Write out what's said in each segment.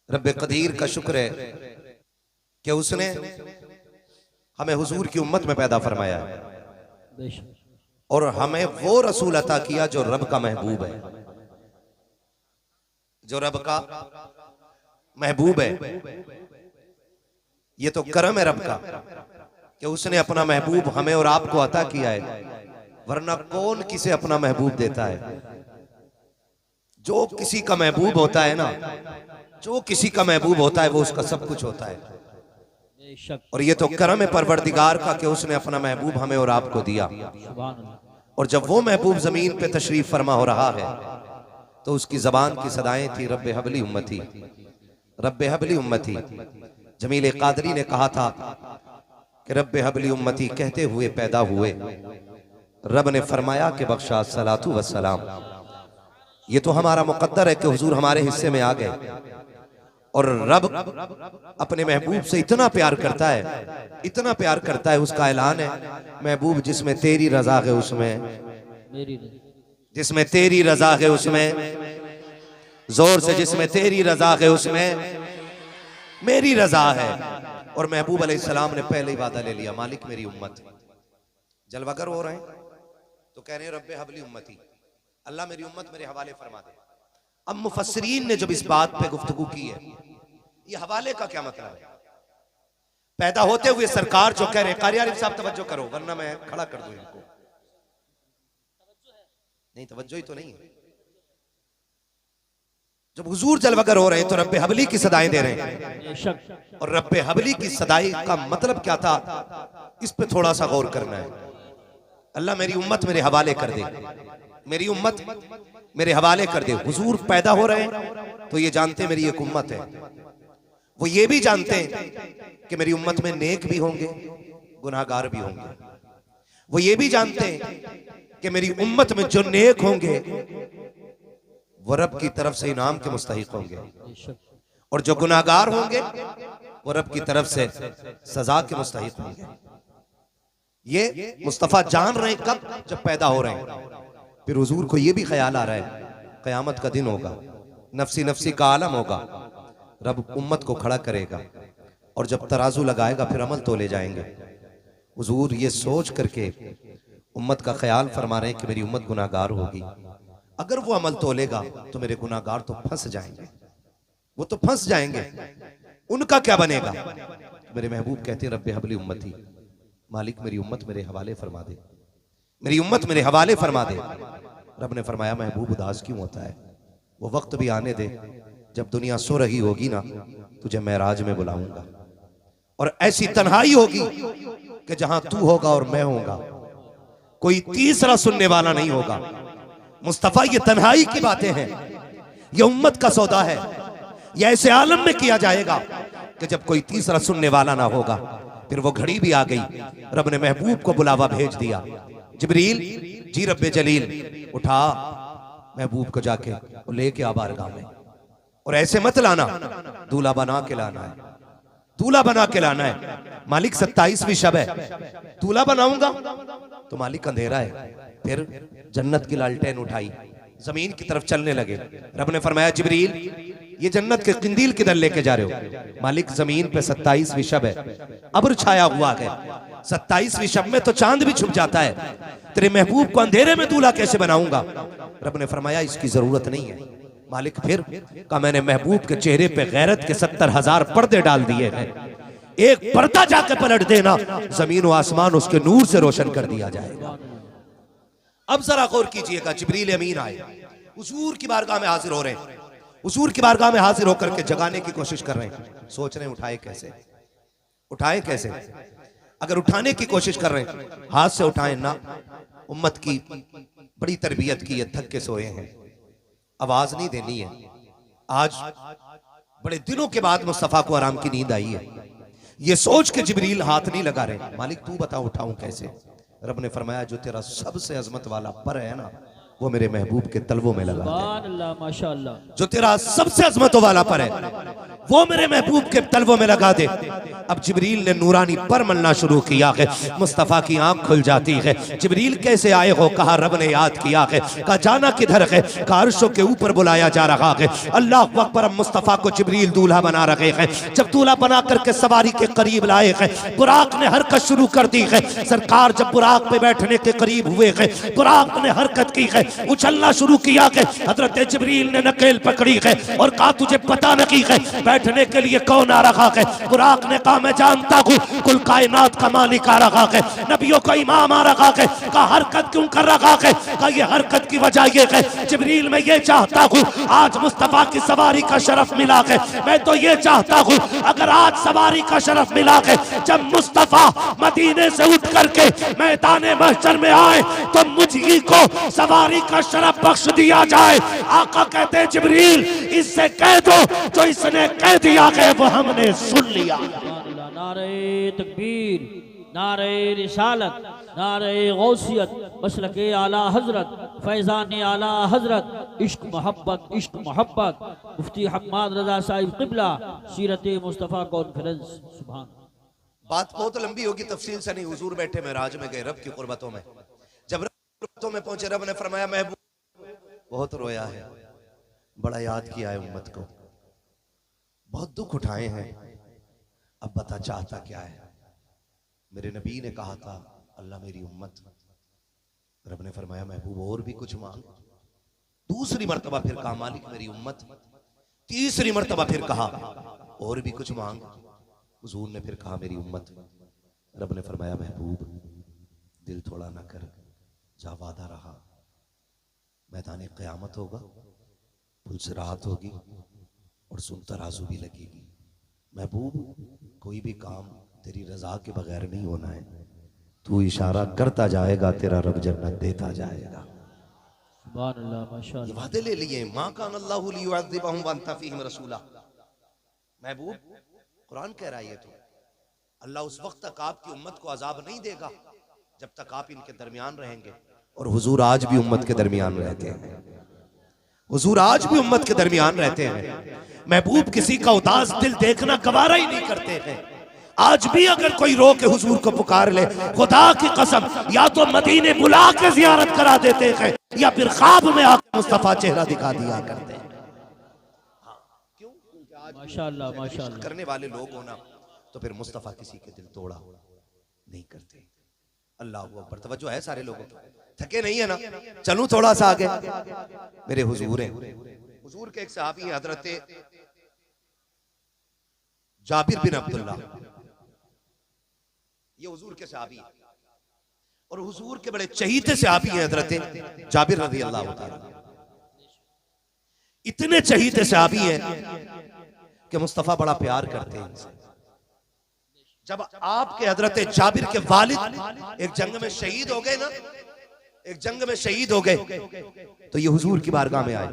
रब्बे कदीर का शुक्र है कि उसने हमें हुजूर की उम्मत में पैदा फरमाया है और हमें वो रसूल अता किया जो रब का महबूब है, जो रब का महबूब है। ये तो करम है रब का कि उसने अपना महबूब हमें और आपको अता किया है, वरना कौन किसे अपना महबूब देता है। जो किसी का महबूब होता है ना, जो किसी का महबूब होता है वो उसका सब कुछ होता है। और ये तो करम है परवरदिगार का कि उसने अपना महबूब हमें और आपको दिया। और जब वो महबूब जमीन पे तशरीफ फरमा हो रहा है तो उसकी जबान की सदाएं थी रब्बे हबली उम्मती, रब्बे हबली उम्मती। जमील कादरी ने कहा था कि रब्बे हबली उम्मती कहते हुए पैदा हुए, रब ने फरमाया कि बख्शा सलातु वस्सलाम। ये तो हमारा मुकद्दर है कि हुजूर हमारे हिस्से में आ गए। और रब अपने महबूब से इतना प्यार करता है, इतना प्यार करता है, उसका ऐलान है महबूब जिसमें तेरी रजा है उसमें, जिसमें तेरी रजा है उसमें, जोर से जिसमें तेरी रजा है उसमें मेरी रजा है। और महबूब अलैहिस्सलाम ने पहले ही वादा ले लिया, मालिक मेरी उम्मत। जलवागर हो रहे हैं तो कह रहे हैं रब्बे हबली उम्मती, अल्लाह मेरी उम्मत मेरे हवाले फरमा दे। अब मुफस्सिरीन ने जब इस बात पे गुफ्तगू की है, ये हवाले का क्या मतलब है। पैदा होते हुए सरकार जो कह रहे हैं, कारी आरिफ साहब तवज्जो करो वरना मैं खड़ा कर दूं इनको। नहीं तवज्जो ही तो नहीं है। जब हुजूर जलवगर हो रहे हैं तो रब्बे हबली की सदाएं दे रहे हैं। और रब्बे हबली की सदाई का मतलब क्या था, इस पे थोड़ा सा गौर करना है। अल्लाह मेरी उम्मत मेरे हवाले कर दे, मेरी उम्मत मेरे हवाले कर दे। हुजूर पैदा हो रहे हैं तो ये जानते मेरी एक उम्मत है। वो ये भी जानते हैं कि मेरी उम्मत में नेक भी होंगे, गुनाहगार भी होंगे। वो ये भी जानते हैं कि मेरी उम्मत में जो नेक होंगे वो रब की तरफ से इनाम के मुस्तहिक होंगे, और जो गुनाहगार होंगे वो रब की तरफ से सजा के मुस्तहिक होंगे। ये मुस्तफा जान रहे हैं कब, जब पैदा हो रहे हैं। फिर हुजूर को ये भी ख्याल आ रहा है क़यामत का दिन होगा, नफसी नफसी का आलम होगा, रब उम्मत को खड़ा करेगा और जब तराजू लगाएगा फिर अमल तोले जाएंगे। हुजूर ये सोच करके उम्मत का ख्याल फरमा रहे हैं कि मेरी उम्मत गुनाहगार होगी, अगर वो अमल तोलेगा तो मेरे गुनाहगार तो फंस जाएंगे, वो तो फंस जाएंगे, उनका क्या बनेगा। मेरे महबूब कहते हैं रब्बे हबली उम्मती, मालिक मेरी उम्मत मेरे हवाले फरमा दे, मेरी उम्मत मेरे हवाले फरमा दे। रब ने फरमाया महबूब उदास क्यों होता है, वो वक्त भी आने दे जब दुनिया सो रही होगी ना, तुझे मेराज में बुलाऊंगा और ऐसी तन्हाई होगी कि जहां तू होगा और मैं होगा, कोई तीसरा सुनने वाला नहीं होगा। मुस्तफा ये तन्हाई की बातें हैं, ये उम्मत का सौदा है। ये ऐसे आलम में किया जाएगा कि जब कोई तीसरा सुनने वाला ना होगा। फिर वो घड़ी भी आ गई, रब ने महबूब को बुलावा भेज दिया, जिब्रील जी रब्बे जलील उठा महबूब को जाके और लेके आ बारगाह में। और ऐसे मत लाना, दूल्हा बना के लाना है, दूल्हा बना के लाना है। मालिक 27वीं शब है, दूल्हा बनाऊंगा तो मालिक अंधेरा है। फिर जन्नत की लालटेन उठाई, जमीन की तरफ चलने लगे। रब ने फरमाया जिब्रील ये जन्नत के किंदील किधर लेके जा रहे हो। मालिक जमीन पे 27वीं शब है, अब्र छाया हुआ है, 27वीं शब में तो चांद भी छुप जाता है, तेरे महबूब को अंधेरे में दूल्हा कैसे बनाऊंगा। रब ने फरमाया इसकी जरूरत नहीं है। मालिक फिर कहा मैंने महबूब के चेहरे पे गैरत के 70,000 पर्दे डाल दिए हैं, एक पर्दा जाके पलट देना, जमीन व आसमान उसके नूर से रोशन कर दिया जाएगा। अब जरा गौर कीजिएगा, जिब्रील अमीन आए, हुजूर की बारगाह में हाजिर हो रहे हैं, हुजूर की बारगाह में हाजिर होकर के जगाने की कोशिश कर रहे हैं। सोच रहे हैं उठाए कैसे, उठाए कैसे। अगर उठाने की कोशिश कर रहे हैं हाथ से उठाएं ना, उम्मत की बड़ी तरबियत की है, थक के सोए हैं, आवाज नहीं देनी है। आज बड़े दिनों के बाद मुस्तफा को आराम की नींद आई है, ये सोच के जिब्रील हाथ नहीं लगा रहे। मालिक तू बता उठाऊं कैसे। रब ने फरमाया जो तेरा सबसे अजमत वाला पर है ना, वो मेरे महबूब के तलवों में लगा है। माशाअल्लाह। जो तेरा सबसे अजमतों वाला पर है वो मेरे महबूब के तलवों में लगा दे। अब जिब्रील ने नूरानी पर मलना शुरू किया है, मुस्तफ़ा की आंख खुल जाती है। जिब्रील कैसे आए हो? कहा रब ने याद किया है। कहा जाना किधर है? कहा अर्शों के ऊपर बुलाया जा रहा है। अल्लाह अकबर। अब मुस्तफ़ा को जिब्रील दूल्हा बना रहे हैं। जब दूल्हा बना करके सवारी के करीब लाए हैं, बुराक ने हरकत शुरू कर दी है। सरकार जब बुराक पे बैठने के करीब हुए हैं, बुराक ने हरकत की है, उछलना शुरू किया है। हजरत जिब्रील ने नकेल पकड़ी है और कहा तुझे पता नहीं है बैठने के लिए कौन आ रहा है? बुराक ने कहा मैं जानता हूँ, कुल कायनात का मालिक आ रहा है, नबियों का इमाम आ रहा है। कहा हरकत क्यों कर रहा है? कहा ये हरकत की वजह ये है जिब्रील मैं ये चाहता हूँ आज मुस्तफा की सवारी का शरफ मिला है। मैं तो ये चाहता हूँ अगर आज सवारी का शरफ मिला है, जब मुस्तफा मदीने से उठ करके मैदान महशर में आए तो मुझी को सवारी का शरफ बख्श दिया जाए। आका कहते जिब्रील इससे कह दो जो इसने कह दिया है वो हमने सुन लिया। नारे तकबीर, नारे रिसालत, नारे गौसियत, मसलके आला हजरत, फैजान आला हजरत, इश्क मोहब्बत, मुफ्ती हम्माद रजा साहिब क़िबला, सीरत मुस्तफ़ा कॉन्फ्रेंस। सुभान। बात बहुत लंबी होगी, तफसील से नहीं। हुजूर बैठे मेराज में गए रब की कुर्बतों में। जब रब की कुर्बतों में पहुंचे, रब ने फरमाया महबूब बहुत रोया है, बड़ा याद किया है उम्मत को, बहुत दुख उठाए हैं, अब बता चाहता क्या है? मेरे नबी ने कहा था अल्लाह मेरी उम्मत। रब ने फरमाया महबूब और भी कुछ मांग। दूसरी मर्तबा फिर कहा मालिक मेरी उम्मत। तीसरी मर्तबा फिर कहा और भी कुछ मांग। हुजूर ने फिर कहा मेरी उम्मत। रब ने फरमाया महबूब दिल थोड़ा ना कर, जा वादा रहा, मैदान क़यामत होगा, पुलसिरात होगी और सुन तराजू भी लगेगी। महबूब कोई भी काम तेरी रजा के बगैर नहीं होना है, तू इशारा करता जाएगा तेरा रब जन्नत देता जाएगा। सुभान अल्लाह, माशाअल्लाह। वादे ले लिए, माँ कान अल्लाहु लियुअज़्ज़िबहुम व अंत फ़ीहिम रसूला। महबूब कुरान कह रहा है ये तो अल्लाह उस वक्त तक आपकी उम्मत को अजाब नहीं देगा जब तक आप इनके दरमियान रहेंगे। और हुजूर आज भी उम्मत के दरमियान रहते हैं। हुजूर आज भी उम्मत के दरमियान रहते हैं। महबूब किसी का उदास दिल देखना गवारा ही नहीं करते हैं। आज भी अगर कोई रो के हुजूर को पुकार ले, खुदा की कसम या तो मदीने बुला के जियारत करा देते हैं या फिर ख्वाब में आकर मुस्तफा चेहरा दिखा दिया करते हैं। क्यों? माशाअल्लाह, माशाअल्लाह। करने वाले लोग होना तो फिर मुस्तफा किसी के दिल तोड़ा नहीं करते। अल्लाह अकबर। तवज्जो है सारे लोगों को? थके नहीं है ना? चलूं थोड़ा सा आगे। मेरे हुजूर हैं, हुजूर के एक सहाबी हैं हजरत जाबिर बिन अब्दुल्ला, ये हुजूर के सहाबी हैं और हुजूर के बड़े चहीते सहाबी हैं हजरत जाबिर रज़ी अल्लाह तआला। इतने चहीते सहाबी हैं कि मुस्तफा बड़ा प्यार करते हैं इनसे। जब आपके हजरत जाबिर के वालिद एक जंग में शहीद हो गए ना, एक जंग में शहीद हो गए तो ये हुजूर की बारगाह में आए।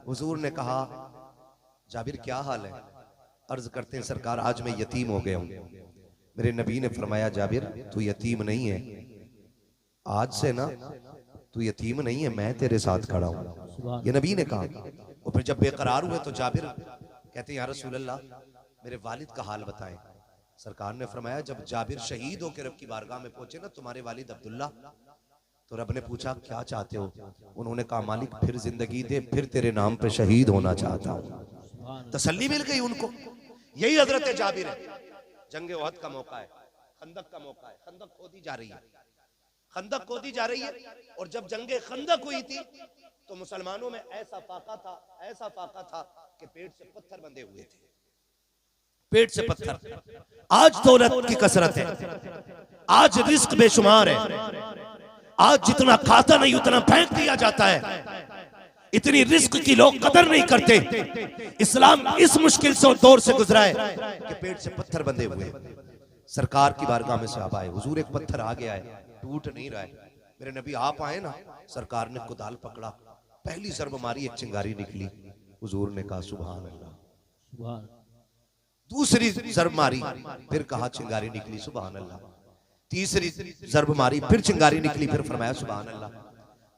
हुजूर ने कहा जाबिर क्या हाल है? अर्ज करते हैं सरकार आज मैं यतीम हो गया हूं। मेरे नबी ने फरमाया जाबिर तू यतीम नहीं है, आज से ना तू यतीम नहीं है, मैं तेरे साथ खड़ा हूं। ये नबी ने कहा। और फिर जब बेकरार हुए तो जाबिर कहते हैं या रसूल अल्लाह मेरे वालिद का हाल बताएं। सरकार ने फरमाया जब जाबिर शहीद होकर रब की बारगाह में पहुंचे ना तुम्हारे वालिद अब्दुल्ला, तो रब ने पूछा क्या चाहते हो? उन्होंने कहा मालिक फिर जिंदगी दे, फिर तेरे नाम पे शहीद होना चाहता हूं। तसल्ली मिल गई उनको। यही हजरत जाबिर है। जंगे ओहद का मौका है, खंदक का मौका है, खंदक खोदी जा रही है, खंदक खोदी जा रही है। और जब जंगे खंदक हुई थी तो मुसलमानों में ऐसा फाका था कि पेट से पत्थर बंधे हुए थे, पेट से पत्थर। आज दौलत की कसरत है, आज रिस्क बेशुमार है, आज जितना खाता नहीं उतना फेंक दिया जाता है। इतनी रिस्क की लोग कदर नहीं करते। इस्लाम इस मुश्किल से दौर से गुजरा है कि पेट से पत्थर बंधे हुए। सरकार की बारगाह में साहब आए, हुजूर एक पत्थर आ गया है, टूट नहीं रहा है। मेरे नबी आप आए ना, सरकार ने कुदाल पकड़ा, पहली ज़रब मारी, एक चिंगारी निकली। हुजूर ने कहा सुभान अल्लाह। दूसरी ज़रब मारी, फिर कहा चिंगारी निकली, सुभान अल्लाह। तीसरी ज़रब मारी, फिर चिंगारी निकली, फिर फरमाया सुभान अल्लाह।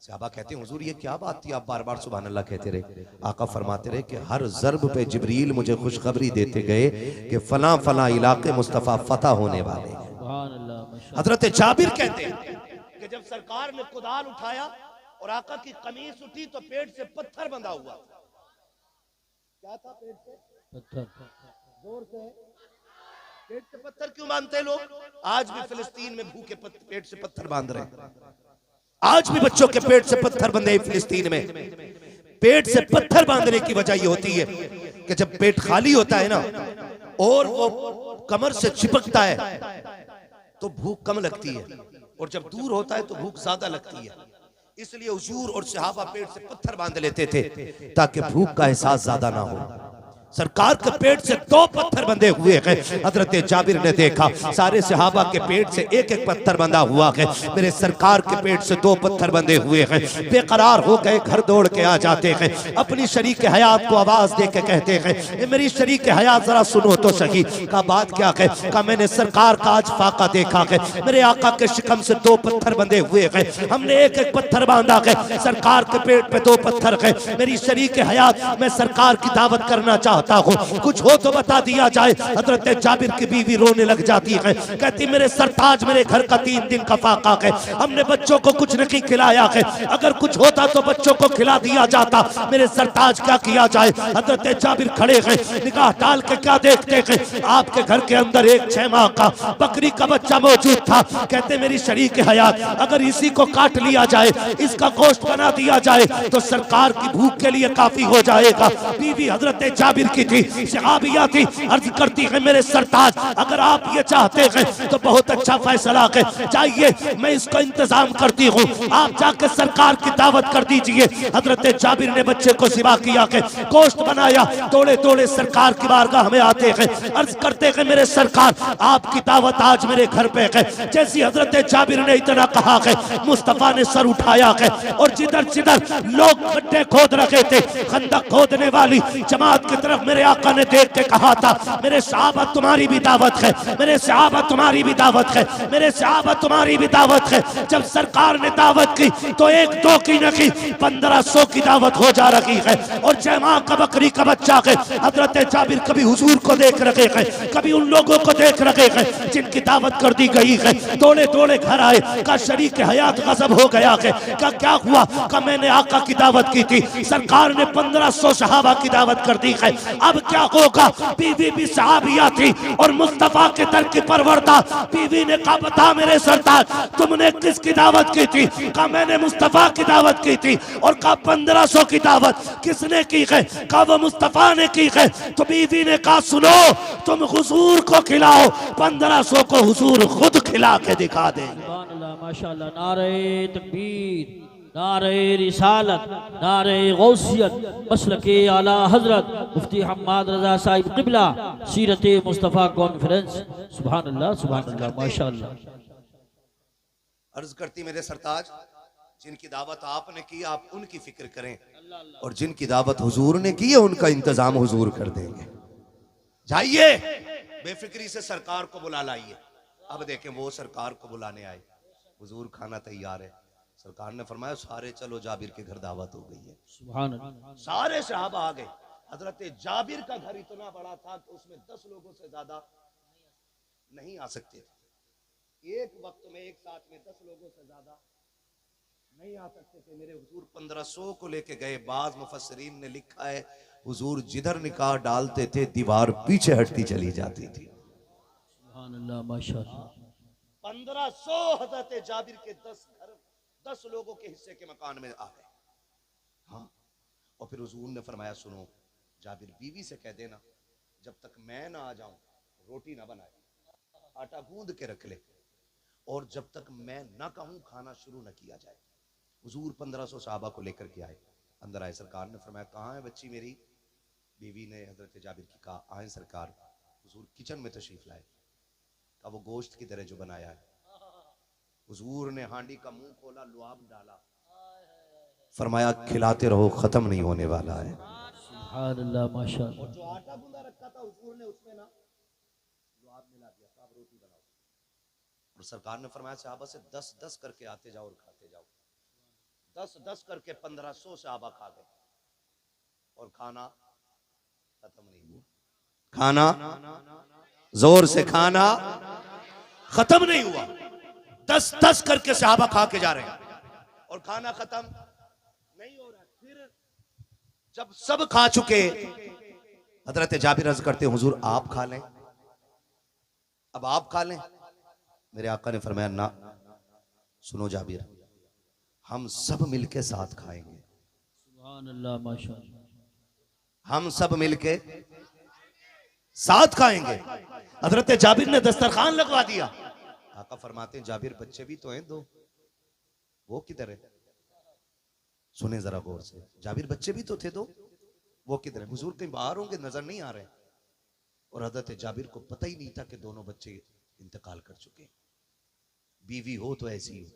सहाबा कहते हैं हुजूर ये क्या बात थी, आप बार बार सुभान अल्लाह कहते रहे। आका फरमाते रहे कि हर ज़र्ब पे जिब्रील मुझे खुशखबरी देते गए कि फला फला इलाके मुस्तफ़ा फतह होने वाले हैं। सुभान अल्लाह माशाअल्लाह। हजरत जाबिर कहते हैं कि जब सरकार ने कुदाल उठाया और आका की कमीज उठी तो पेट से पत्थर बंधा हुआ। क्या था पेट से? पत्थर। जोर से पेट से पत्थर क्यों बांधते लोग? आज भी फिलिस्तीन में भूखे पेट से पत्थर बांध रहे हैं। आज भी बच्चों के पेट से पत्थर बंधे फिलिस्तीन में। पेट से पत्थर बांधने की वजह यह होती है कि जब पेट खाली होता है ना और वो कमर से चिपकता है तो भूख कम लगती है, और जब दूर होता है तो भूख ज्यादा लगती है। इसलिए हुजूर और सहाबा पेट से पत्थर बांध लेते थे ताकि भूख का एहसास ज्यादा ना हो। सरकार के पेट से 2 पत्थर बंधे हुए हैं। हजरत जाबिर ने देखा सारे सहाबा के पेट से एक एक पत्थर बंधा हुआ है, मेरे सरकार के पेट से 2 पत्थर बंधे हुए हैं। बेकरार हो गए, घर दौड़ के आ जाते हैं, अपनी शरीक हयात को आवाज दे के कहते हैं ए मेरी शरीक हयात जरा सुनो तो सही। का बात क्या है? का मैंने सरकार का आज फाका देखा है, मेरे आका के शिकम से 2 पत्थर बंधे हुए हैं, हमने एक एक पत्थर बांधा है, सरकार के पेट पे 2 पत्थर है। मेरी शरीक हयात मैं सरकार की दावत करना चाहता हूं, कुछ हो तो बता दिया जाए। हजरत जाबिर की बीवी रोने लग जाती है, कहती मेरे सरताज मेरे घर का 3 दिन का फाका है, हमने बच्चों को कुछ नहीं खिलाया है, अगर कुछ होता तो बच्चों को खिला दिया जाता, मेरे सरताज क्या किया जाए? हजरत जाबिर खड़े हैं, निगाह डाल के क्या देखते हैं? आपके घर के अंदर एक 6 माह का बकरी का बच्चा मौजूद था। कहते मेरी शरीक हयात अगर इसी को काट लिया जाए, इसका गोश्त बना दिया जाए तो सरकार की भूख के लिए काफी हो जाएगा। बीवी हजरत जाबिर की थी, सहाबिया थी, अर्ज करती है मेरे सरताज अगर आप ये चाहते हैं तो बहुत अच्छा फैसला है, चाहिए मैं इसका इंतजाम करती हूँ, आप जाकर सरकार की दावत कर दीजिए। हजरत जाबिर ने बच्चे को सिवा किया है, गोश्त बनाया, तोड़े तोड़े सरकार की बारगाह में आते हैं, अर्ज करते हैं मेरे सरकार आपकी दावत आज मेरे घर पे है। जैसी हजरत जाबिर ने इतना कहा है, मुस्तफा ने सर उठाया है और जिधर जिधर लोग गड्ढे खोद रहे थे, खंदक खोदने वाली जमात की तरफ मेरे आका ने देख के कहा था मेरे सहाबा तुम्हारी भी दावत है, मेरे सहाबा तुम्हारी भी दावत है, मेरे सहाबा तुम्हारी भी दावत है। जब सरकार ने दावत की तो 1-2 की नहीं 1500 की दावत हो जा रही है, और 6 माह का बकरी का बच्चा है। हजरत जाबिर कभी हुजूर को देख रहे हैं, कभी उन लोगों को देख रहे हैं जिनकी दावत कर दी गई है। तोड़े तोड़े घर आए, का शरीक हयात गजब हो गया है, का क्या हुआ? का मैंने आका की दावत की थी, सरकार ने 1500 सहाबा की दावत कर दी है, अब क्या होगा? बीवी भी सहाबिया थी और मुस्तफा के दर की परवरदा। बीवी ने कहा बता मेरे सरताज तुमने किसकी दावत की थी? कहा मैंने मुस्तफा की दावत की थी। और कहा 1500 की दावत किसने की है? कहा वो मुस्तफा ने की है। तो बीवी ने कहा सुनो तुम हुजूर को खिलाओ, 1500 को हुजूर खुद खिला के दिखा दे। सुभान अल्लाह माशाअल्लाह। नारे तकबीर, नारे रिसालत, नारे गौसियत, मसलके आला हजरत मुफ्ती हम्माद रजा साहिब क़िबला सीरत मुस्तफ़ा कॉन्फ्रेंस। सुभान अल्लाह सुभान अल्लाह माशाअल्लाह। अर्ज करती मेरे सरताज जिनकी दावत आपने की आप उनकी फिक्र करें, और जिनकी दावत हुजूर ने की है उनका इंतजाम हुजूर कर देंगे। जाइए बेफिक्री से सरकार को बुला लाइए। अब देखें वो सरकार को बुलाने आए, हुजूर खाना तैयार है। सरकार ने फरमाया सारे चलो जाबिर के घर दावत हो गई है। सुभान अल्लाह। सारे सहाबा आ गए। हजरत जाबिर का घर इतना बड़ा था कि उसमें 10 लोगों से ज्यादा नहीं आ सकते थे। एक वक्त में एक साथ में 10 लोगों से ज्यादा नहीं आ सकते थे। मेरे हुजूर 1500 को लेके गए। बाज मुफस्सिरीन ने लिखा है हुजूर जिधर निकाह डालते थे दीवार पीछे हटती चली जाती थी। सुभान अल्लाह माशाअल्लाह। 1500 हजरत जाबिर के 10 घर 10 लोगों के हिस्से के मकान में आ गए। हाँ, और फिर हुजूर ने फरमाया सुनो जाबिर बीवी से कह देना जब तक मैं ना आ जाऊं रोटी ना बनाए, आटा गूंद के रख ले, और जब तक मैं ना कहूं खाना शुरू न किया जाए। हुजूर 1500 सहाबा को लेकर के आए। अंदर आए। सरकार ने फरमाया कहाँ है बच्ची मेरी? बीवी ने हजरत जाबिर की कहा आए सरकार। हुजूर किचन में तशरीफ लाए। कहा वो गोश्त की तरह जो बनाया है। हुजूर ने हांडी का मुंह खोला, लुआब डाला, फरमाया खिलाते रहो खत्म नहीं होने वाला है। सुभान अल्लाह माशाअल्लाह। जो आटा गूंदा रखा था हुजूर ने उसमें ना लुआब मिला दिया। साहब रोटी बनाओ। और सरकार ने फरमाया सहाबा से 10-10 करके आते जाओ और खाते जाओ। 10-10 करके 1500 सहाबा खा गए और खाना खत्म नहीं हुआ। खाना जोर से खाना खत्म नहीं हुआ। 10-10 करके सहाबा खा के जा रहे हैं और खाना खत्म नहीं हो रहा। फिर जब सब खा चुके, हजरत जाबिर अर्ज करते हुजूर आप खा लें, अब आप खा लें। मेरे आका ने फरमाया ना, सुनो जाबिर, हम सब मिलके साथ खाएंगे। सुभान अल्लाह, माशाअल्लाह। हम सब मिलके साथ खाएंगे। हजरत जाबिर ने दस्तरखान लगवा दिया। आका फरमाते हैं जाबिर बच्चे भी तो हैं दो, वो किधर है? सुने जरा गौर से, जाबिर बच्चे भी तो थे दो, वो किधर है? हुजूर कहीं बाहर होंगे, नजर नहीं आ रहे। और हजरत जाबिर को पता ही नहीं था कि दोनों बच्चे इंतकाल कर चुके। बीवी हो तो ऐसी हो।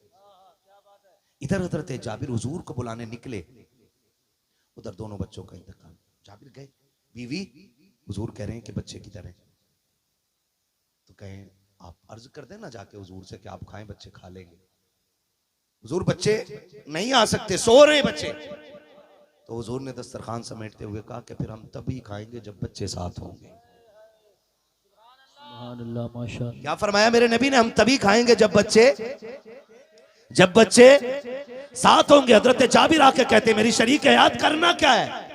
इधर हजरत जाबिर हुजूर को बुलाने निकले, उधर दोनों बच्चों का इंतकाल। जाबिर गए, बीवी हुजूर कह रहे हैं कि बच्चे किधर हैं? तो कहें आप अर्ज कर देना जाके हुजूर से कि आप खाएं, बच्चे खा लेंगे। हुजूर बच्चे नहीं आ सकते, सो रहे बच्चे। तो हुजूर ने दस्तरखान समेटते हुए कहा कि फिर हम तभी खाएंगे जब बच्चे साथ होंगे। सुभान अल्लाह, माशाअल्लाह। क्या फरमाया मेरे नबी ने? हम तभी खाएंगे जब बच्चे साथ होंगे। हजरत जाबिर आके कहते मेरी शरीक हयात करना क्या है?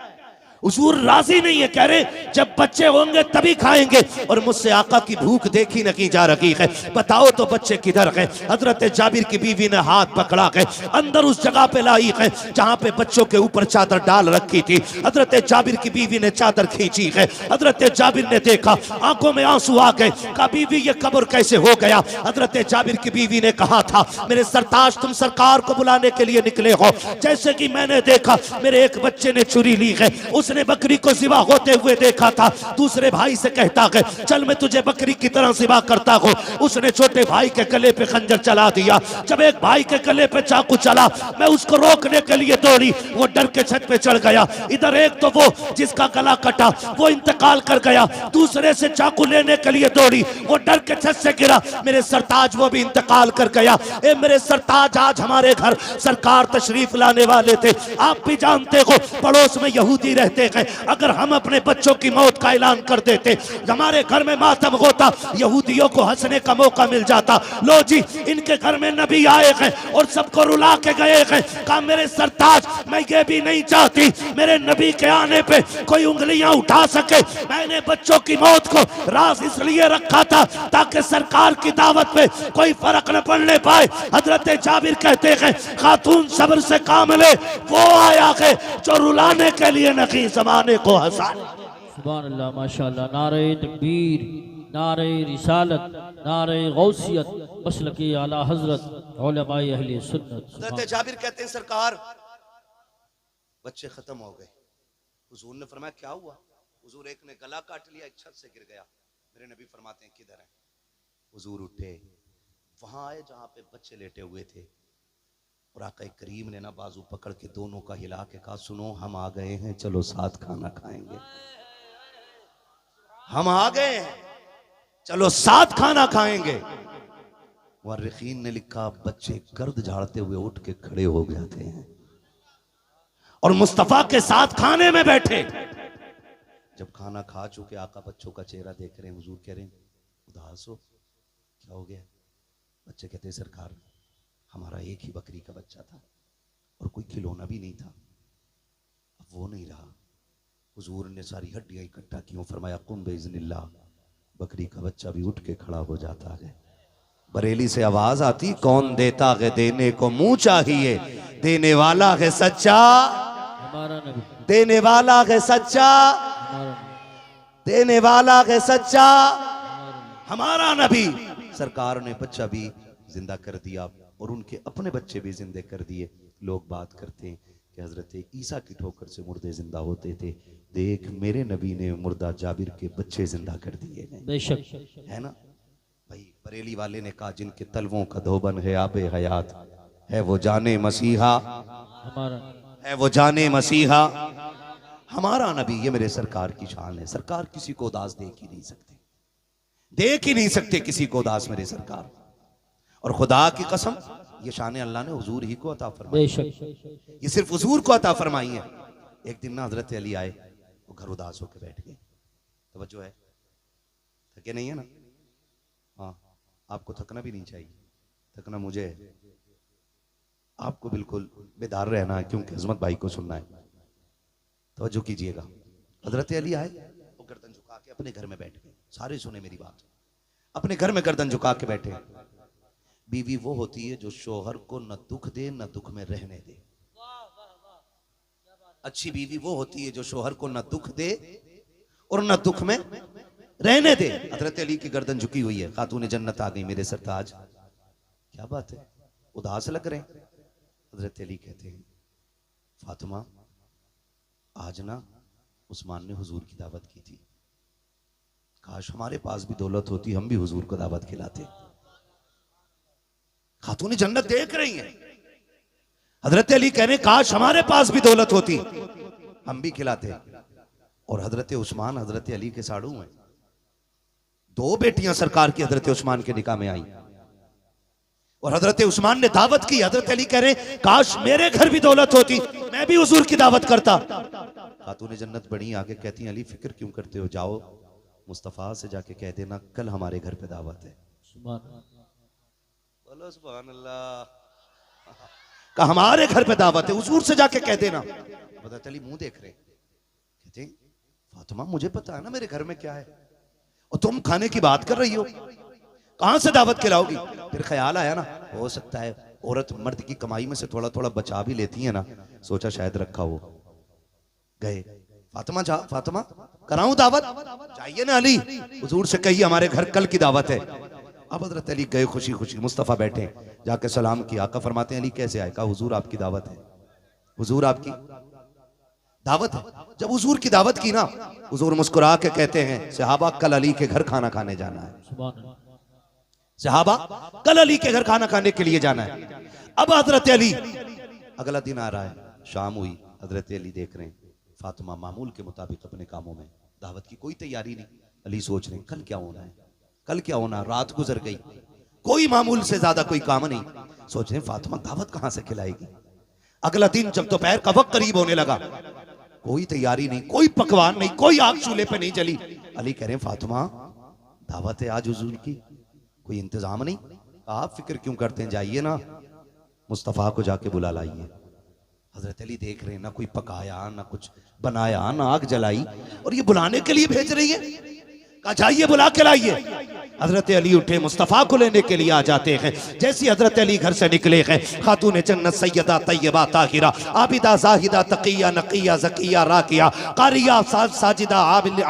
हुजूर राजी नहीं है, कह रहे जब बच्चे होंगे तभी खाएंगे। और मुझसे आका की भूख देखी न की जा रही है, बताओ तो बच्चे किधर गए? हजरत जाबिर की बीवी ने हाथ पकड़ा के अंदर उस जगह पे लाई है जहां पे बच्चों के ऊपर चादर डाल रखी थी। हजरत जाबिर की बीवी ने चादर खींची है। हजरत जाबिर ने देखा, आंखों में आंसू आ गए। कहा बीवी ये कब्र कैसे हो गया? हजरत जाबिर की बीवी ने कहा था मेरे सरताज तुम सरकार को बुलाने के लिए निकले हो, जैसे कि मैंने देखा मेरे एक बच्चे ने चुरी ली है, उसने बकरी को ज़िबा होते हुए देखा था। दूसरे भाई से कहता है चल मैं तुझे बकरी की तरह ज़िबा करता हूं। उसने छोटे भाई के गले पे खंजर चला दिया। जब एक भाई के गले पे चाकू चला, मैं उसको रोकने के लिए दौड़ी, वो डर के छत पे चढ़ गया। इधर एक तो वो जिसका गला कटा वो इंतकाल कर गया, दूसरे से चाकू लेने के लिए दौड़ी, वो डर के छत से गिरा। मेरे सरताज वो भी इंतकाल कर गया। ए मेरे सरताज आज हमारे घर सरकार तशरीफ लाने वाले थे। आप भी जानते हो पड़ोस में यहूदी रहते हैं। अगर हम अपने बच्चों की मौत का ऐलान कर देते, हमारे घर में मातम होता, यहूदियों को हंसने का मौका मिल जाता। लो जी इनके घर में नबी आए हैं और सबको रुला के गए हैं। कहा मेरे सरताज मैं ये भी नहीं चाहती मेरे नबी के आने पे कोई उंगलियां उठा सके। मैंने बच्चों की मौत को राज इसलिए रखा था ताकि सरकार की दावत पे कोई फर्क न पड़ने पाए। हजरत जाबिर कहते हैं खातून सब्र से काम ले, वो आया है जो रुलाने के लिए नहीं जमाने को हंसाने। सुभान अल्लाह, माशाअल्लाह। नारे तकबीर, नारे रिसालत, नारे गौसियत, मसलके आला हजरत उलमाए अहले सुन्नत। हजरत जाबिर कहते हैं सरकार बच्चे खत्म हो गए। हुजूर ने फरमाया क्या हुआ? हुजूर एक ने गला काट लिया, एक छत से गिर गया। मेरे नबी फरमाते हैं किधर है? हुजूर उठे, वहां आए जहां पे बच्चे लेटे हुए थे और आका करीम ने ना बाजू पकड़ के दोनों का हिला के कहा सुनो हम आ गए हैं, चलो साथ खाना खाएंगे। हम आ गए हैं, चलो साथ खाना खाएंगे। मुअर्रिखीन ने लिखा बच्चे गर्द झाड़ते हुए उठ के खड़े हो जाते हैं और मुस्तफा के साथ खाने में बैठे। जब खाना खा चुके आका बच्चों का चेहरा देख रहे हैं, हुजूर कह रहे हैं उदास हो, क्या हो गया? बच्चे कहते हैं सरकार हमारा एक ही बकरी का बच्चा था और कोई खिलौना भी नहीं था, अब वो नहीं रहा। हुजूर ने सारी हड्डियां इकट्ठा की, फरमाया कुम बेइज़्निल्लाह, बकरी का बच्चा भी उठ के खड़ा हो जाता है। बरेली से आवाज आती कौन देता है देने को मुंह चाहिए, देने वाला है सच्चा, हमारा नबी, देने वाला है सच्चा, देने वाला है सच्चा हमारा नबी। सरकार ने बच्चा भी जिंदा कर दिया और उनके अपने बच्चे भी जिंदे कर दिए। लोग बात करते हैं कि हजरत ईसा की ठोकर से मुर्दे जिंदा होते थे, देख मेरे नबी ने मुर्दा जाबिर के बच्चे जिंदा कर दिए हैं। बेशक है ना भाई? बरेली वाले ने कहा जिनके तलवों का धोबन है आबे हयात है वो जाने मसीहा, हमारा है वो जाने मसीहा हमारा नबी। ये मेरे सरकार की शान है। सरकार किसी को उदास देख ही नहीं सकते, देख ही नहीं सकते किसी को उदास मेरे सरकार। और खुदा की कसम ये शान अल्लाह ने हुजूर ही को अता फरमाई, बेशक ये सिर्फ हुजूर को अता फरमाई है। एक दिन ना हजरत अली आए, वो घर उदास होकर बैठ गए। तवज्जो है, थके नहीं है ना? हाँ, आपको थकना भी नहीं चाहिए, थकना मुझे है, आपको बिल्कुल बेदार रहना है, क्योंकि अजमत भाई को सुनना है। तवज्जो कीजिएगा। हजरत अली आए, वो गर्दन झुका के अपने घर में बैठ गए। सारे सुने मेरी बात, अपने घर में गर्दन झुका के बैठे। बीवी वो होती है जो शोहर को न दुख दे न दुख में रहने दे। अच्छी बीवी वो होती है जो शोहर को न दुख दे और न दुख में रहने दे। हजरत अली की गर्दन झुकी हुई है। खातून जन्नत आ गई मेरे सरताज, क्या बात है, उदास लग रहे हैं। हजरत अली कहते हैं, फातिमा आज ना उस्मान ने हुजूर की दावत की थी, काश हमारे पास भी दौलत होती, हम भी हुजूर को दावत खिलाते। खातून जन्नत देख रही हैं। हजरत अली कह रहे काश हमारे पास भी दौलत होती, हम भी खिलाते। और हजरत उस्मान हजरत अली के साड़ू हैं। दो बेटियां सरकार की हजरत उस्मान के निकाह में आई और हजरत उस्मान ने दावत की। हजरत अली कह रहे काश मेरे घर भी दौलत होती, मैं भी हुजूर की दावत करता। खातून जन्नत बड़ी आगे कहती हैं, अली फिक्र क्यों करते हो, जाओ मुस्तफा से जाके कह देना कल हमारे घर पे दावत है। बोलो सुभान अल्लाह। का हमारे घर पे दावत है, हुजूर से जाके कह देना। हजरत अली मुंह देख रहे, कहते फातिमा मुझे पता है ना मेरे घर में क्या है, और तुम खाने की बात कर रही हो, कहां से दावत खिलाओगी। फिर ख्याल आया ना, हो सकता है औरत मर्द की कमाई में से थोड़ा थोड़ा बचा भी लेती है ना, सोचा शायद रखा हो। गए, फातिमा जा, फातिमा कराऊं दावत, चाहिए ना अली, हुजूर से कहिए हमारे घर कल की दावत है। अब हजरत अली गए खुशी खुशी, मुस्तफा बैठे, जाके सलाम किया। आका फरमाते हैं अली कैसे आए, कहा हुजूर आपकी दावत है, हुजूर आपकी दावत है। जब हुजूर की दावत की ना, हुजूर मुस्कुरा के कहते हैं सहाबा कल अली के घर खाना खाने जाना है, सहाबा कल अली के घर खाना खाने के लिए जाना है। अब हजरत अली, अगला दिन आ रहा है, शाम हुई, हजरत अली देख रहे हैं फातिमा मामूल के मुताबिक अपने कामों में, दावत की कोई तैयारी नहीं। अली सोच रहे हैं कल क्या होना है, कल क्या होना। रात गुजर गई, कोई मामूल से ज्यादा कोई काम नहीं। सोच रहे हैं फातिमा दावत कहां से खिलाएगी। अगला दिन जब दोपहर का वक्त करीब होने लगा, कोई तैयारी नहीं, कोई पकवान नहीं, कोई आग चूल्हे पे नहीं जली। अली कह रहे हैं फातिमा दावत है आज हुजूर की, कोई इंतजाम नहीं। आप फिक्र क्यों करते हैं, जाइए ना मुस्तफा को जाके बुला लाइए। हजरत अली देख रहे हैं ना कोई पकाया, ना कुछ बनाया, ना आग जलाई, और ये बुलाने के लिए भेज रही है। कहा जाइए बुला के लाइए। हजरत अली उठे, मुस्तफ़ा को लेने के लिए आ जाते हैं। जैसी हजरत अली घर से निकले हैं, खातून जन्नत सैयदा तैयबा ताहिरा आबिदा जाहिदा तकिया नकिया ज़किया राकिया कारिया साजिदा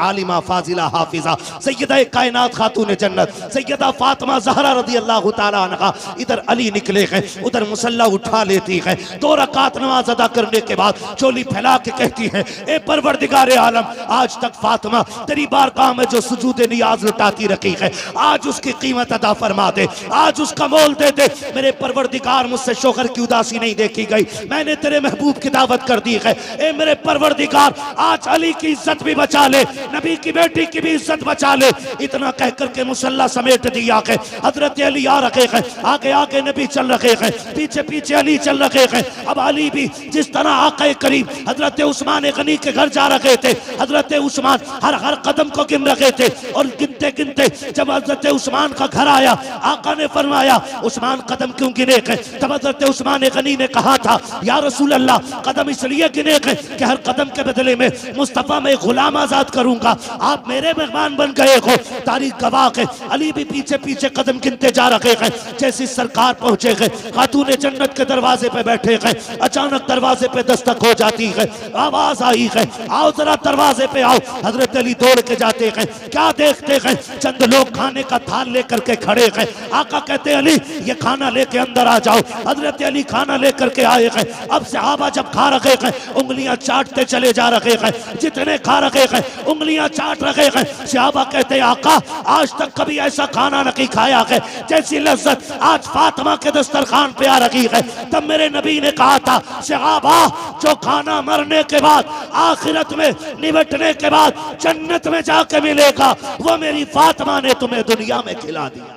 आलिमा फाजिला हाफिजा सैयदा कायनात खातून जन्नत सैयदा फातिमा ज़हरा रज़ी अल्लाह तआला अन्हा इधर अली निकले हैं, उधर मुसल्ला उठा लेती है। 2 रकात नमाज अदा करने के बाद चोली फैला के कहती है, ए परवरदिगार आलम, आज तक फातिमा तेरी बारगाह में जो सुजूद नियाज लुटाती रखी है, आज उसकी कीमत अदा फरमा दे, आज उसका मोल दे दे। मेरे परवरदिगार मुझसे शोहर की उदासी नहीं देखी गई, मैंने तेरे महबूब की दावत कर दी है। ए मेरे परवरदिगार, आज अली की इज्जत भी बचा ले, नबी की बेटी की भी इज्जत बचा ले। इतना कह करके मुसल्ला समेट दिया है। हजरत अली आ रखे हैं, आगे आगे नबी चल रखे हैं, पीछे पीछे अली चल रखे हैं। अब अली भी जिस तरह आका करीम हजरत उस्मान गनी के घर जा रखे थे, हजरत उस्मान हर कदम को गिन रखे थे, और गिनते गिनते जब हजरत उस्मान का घर आया, आका ने फरमाया उस्मान कदम क्यों गिने हैं। तब हजरत उस्मान गनी ने कहा था, या रसूल अल्लाह, कदम इसलिए गिने हैं कि हर कदम के बदले में मुस्तफा में गुलाम आजाद करूंगा, आप मेरे मेहमान बन गए हो। तारीख गवाह है, अली भी पीछे पीछे कदम गिनते जा रहे हैं। जैसी सरकार पहुंचे हैं, खातून जन्नत के दरवाजे पे बैठे हैं, अचानक दरवाजे पे दस्तक हो जाती है, आवाज आई है, आओ जरा दरवाजे पे आओ। हजरत अली दौड़ के जाते हैं, क्या देखते हैं, चंद लोग खाने का थाल लेकर के खड़े हैं। आका कहते हैं अली ये खाना लेके अंदर आ जाओ। हजरत अली खाना लेकर के आए हैं। अब सहाबा जब खा रहे हैं, उंगलियां चाटते चले जा रहे हैं, जितने खा रहे हैं उंगलियां चाट रहे हैं। सहाबा कहते हैं आका आज तक कभी ऐसा खाना नहीं खाया है जैसी लज्जत आज फातिमा के दस्तरखान पे आ रही है। तब मेरे नबी ने कहा था, सहाबा जो खाना मरने के बाद आखिरत में निबटने के बाद जन्नत में जाके मिलेगा, वो मेरी फातिमा ने तुम्हें दुनिया में खिला दिया।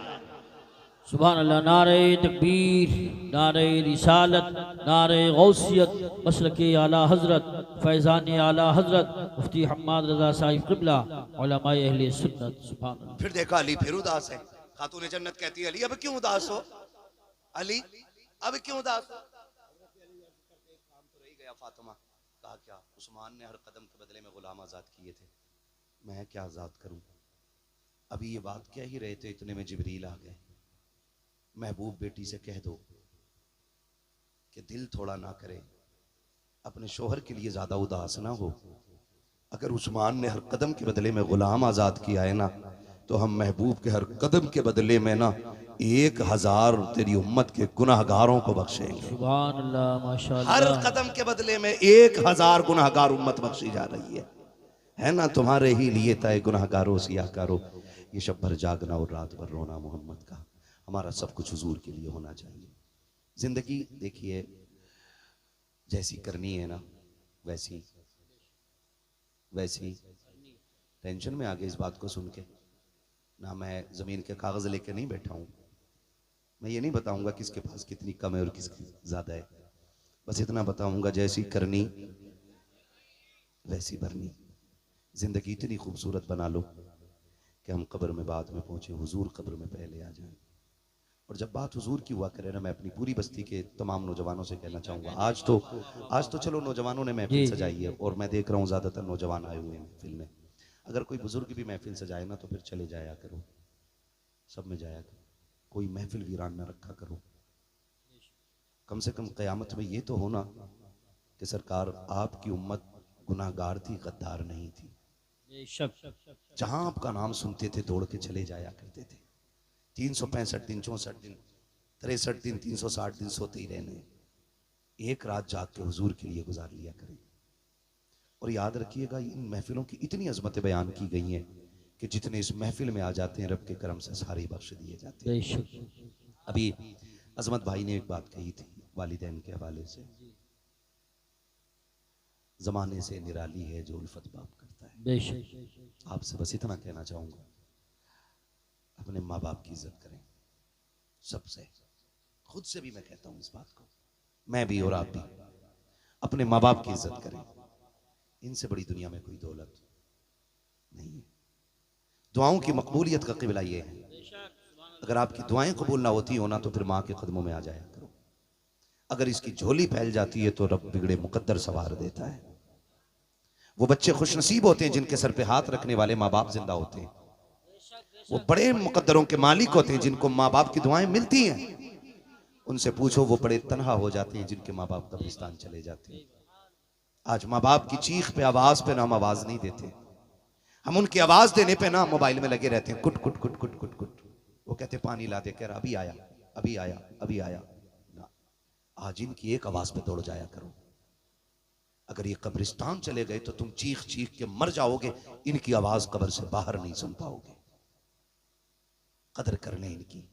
सुभान अल्लाह, नारे तकबीर। नारे रिसालत, नारे गौसियत, मसलक आला हजरत, फैज़ान आला हजरत मुफ्ती हम्माद रज़ा साहिब क़िबला, उलमाए अहले सुन्नत। सुभान अल्लाह। फिर देखा अली फिर उदास है। खातून जन्नत कहती है अली अब क्यों उदास हो, अली अब क्यों उदास हो। काम तो रही गया फातिमा। कहा क्या, उस्मान ने हर कदम के बदले में गुलाम आजाद किए थे, मैं क्या आजाद करूं। अभी ये बात कह ही रहे थे, इतने में जिब्रील आ गए। महबूब बेटी से कह दो कि दिल थोड़ा ना करे, अपने शोहर के लिए ज्यादा उदास ना हो। अगर उस्मान ने हर कदम के बदले में गुलाम आजाद किया है ना, तो हम महबूब के हर कदम के बदले में ना 1000 तेरी उम्मत के गुनाहगारों को बख्शेंगे। सुभान अल्लाह, माशाअल्लाह। हर कदम के बदले में 1000 गुनाहगार उम्मत बख्शी जा रही है ना। तुम्हारे ही लिए तय गुनाहगारों सियाकारो, ये शब भर जागना और रात भर रोना मोहम्मद का। हमारा सब कुछ हुजूर के लिए होना चाहिए। जिंदगी देखिए जैसी करनी है ना वैसी वैसी। टेंशन में आ गए इस बात को सुन के ना। मैं जमीन के कागज लेके नहीं बैठा हूं। मैं ये नहीं बताऊंगा किसके पास कितनी कम है और किसकी ज्यादा है। बस इतना बताऊंगा जैसी करनी वैसी भरनी। जिंदगी इतनी खूबसूरत बना लो कि हम कब्र में बाद में पहुंचे, हुजूर कब्र में पहले आ जाएं। और जब बात हुजूर की हुआ करे ना, मैं अपनी पूरी बस्ती के तमाम नौजवानों से कहना चाहूँगा, आज तो चलो नौजवानों ने महफिल सजाई है और मैं देख रहा हूँ ज़्यादातर नौजवान आए हुए हैं महफिल में। अगर कोई बुजुर्ग भी महफिल सजाए ना तो फिर चले जाया करो, सब में जाया करो, कोई महफिल वीरान ना रखा करो। कम से कम क़यामत में ये तो होना कि सरकार आपकी उम्मत गुनाहगार थी, गद्दार नहीं थी। जहां आपका नाम सुनते थे दौड़ के चले जाया करते थे। 365 दिन, 64 दिन, 63 दिन, 360 दिन सोते ही रहने, एक रात जाग के हुजूर के लिए गुजार लिया करें। और याद रखिएगा इन महफिलों की इतनी अजमतें बयान की गई हैं कि जितने इस महफिल में आ जाते हैं रब के करम से सारे बख्श दिए जाते हैं। अभी अजमत भाई ने एक बात कही थी वालिदैन के हवाले से, जमाने से निराली है जो उल्फत बाप करता है। आपसे बस इतना कहना चाहूंगा, अपने माँ बाप की इज्जत करें सबसे। खुद से भी मैं कहता हूं इस बात को, मैं भी और आप भी अपने माँ बाप की इज्जत करें। इनसे बड़ी दुनिया में कोई दौलत नहीं है। दुआओं की मकबूलियत का क़िबला ये है, अगर आपकी दुआएं कबूल ना होती हो ना तो फिर माँ के कदमों में आ जाया करो। अगर इसकी झोली फैल जाती है तो रब बिगड़े मुकद्दर सवार देता है। वो बच्चे खुशनसीब होते हैं जिनके सर पे हाथ रखने वाले माँ बाप जिंदा होते हैं। वो बड़े मुकद्दरों के मालिक होते हैं जिनको माँ बाप की दुआएं मिलती हैं। उनसे पूछो वो बड़े तन्हा हो जाते हैं जिनके माँ बाप कब्रिस्तान चले जाते हैं। आज माँ बाप की चीख पे आवाज पे ना हम आवाज नहीं देते, हम उनकी आवाज देने पे ना मोबाइल में लगे रहते हैं, कुट कुट कुट कुट कुट कुट। वो कहते पानी ला दे, कह रहा अभी आया अभी आया अभी आया ना। आज इनकी एक आवाज पे दौड़ जाया करो। अगर ये कब्रिस्तान चले गए तो तुम चीख चीख के मर जाओगे, इनकी आवाज कब्र से बाहर नहीं सुन पाओगे। कदर कर लें इनकी,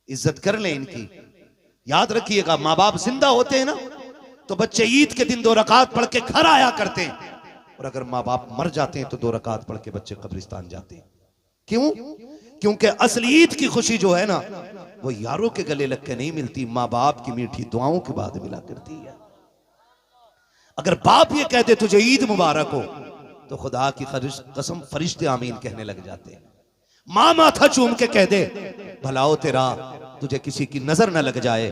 इज्जत कर लें इनकी। याद रखिएगा माँ बाप जिंदा होते हैं ना तो बच्चे ईद के दिन 2 रकात पढ़ के घर आया करते हैं, और अगर माँ बाप मर जाते हैं तो 2 रकात पढ़ के बच्चे कब्रिस्तान जाते हैं। क्यों? क्योंकि असली ईद की खुशी जो है ना वो यारों के गले लग के नहीं मिलती, माँ बाप की मीठी दुआओं के बाद मिला करती है। अगर बाप ये कहते तुझे ईद मुबारक हो तो खुदा की कसम फरिश्ते आमीन कहने लग जाते हैं। माँ माथा चूम के कह दे भलाओ तेरा, तुझे किसी की नजर न लग जाए,